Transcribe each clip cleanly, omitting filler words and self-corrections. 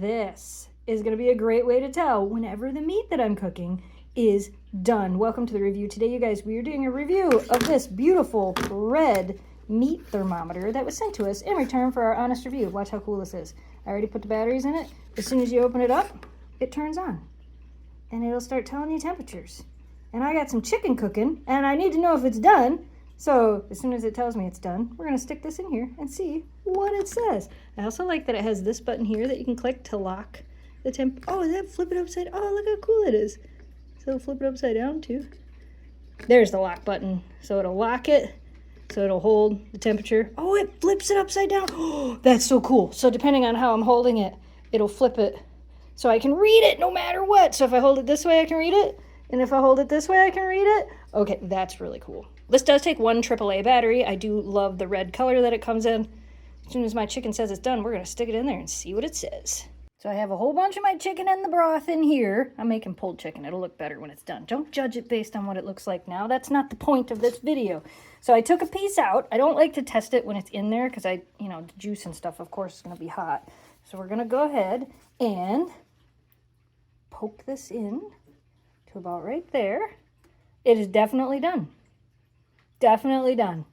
this is going to be a great way to tell whenever the meat that I'm cooking is done. Welcome to the review. Today, you guys, we are doing a review of this beautiful red meat thermometer that was sent to us in return for our honest review. Watch how cool this is. I already put the batteries in it. As soon as you open it up, it turns on and it'll start telling you temperatures. And I got some chicken cooking and I need to know if it's done. So as soon as it tells me it's done, we're gonna stick this in here and see what it says. I also like that it has this button here that you can click to lock the temp. Oh, is that flip it upside? Oh, look how cool it is. So it'll flip it upside down too. There's the lock button. So it'll lock it, so it'll hold the temperature. Oh, it flips it upside down. Oh, that's so cool. So depending on how I'm holding it, it'll flip it so I can read it no matter what. So if I hold it this way, I can read it. And if I hold it this way, I can read it. Okay, that's really cool. This does take one AAA battery. I do love the red color that it comes in. As soon as my chicken says it's done, we're gonna stick it in there and see what it says. So I have a whole bunch of my chicken in the broth in here. I'm making pulled chicken. It'll look better when it's done. Don't judge it based on what it looks like now. That's not the point of this video. So I took a piece out. I don't like to test it when it's in there because the juice and stuff, of course, is gonna be hot. So we're gonna go ahead and poke this in to about right there. It is definitely done. Definitely done.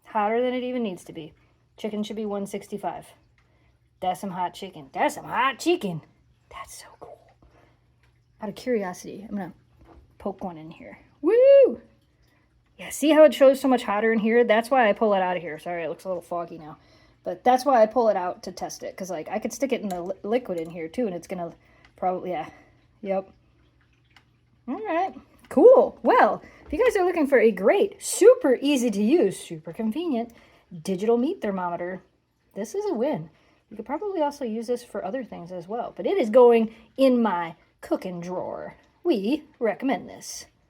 Hotter than it even needs to be. Chicken should be 165. That's some hot chicken. That's some hot chicken. That's so cool. Out of curiosity, I'm going to poke one in here. Woo! Yeah, see how it shows so much hotter in here? That's why I pull it out of here. Sorry, it looks a little foggy now. But that's why I pull it out to test it. Because, I could stick it in the liquid in here, too, and it's going to probably, yeah. Yep. All right. Cool. Well, if you guys are looking for a great, super easy to use, super convenient digital meat thermometer, this is a win. You could probably also use this for other things as well, but it is going in my cooking drawer. We recommend this.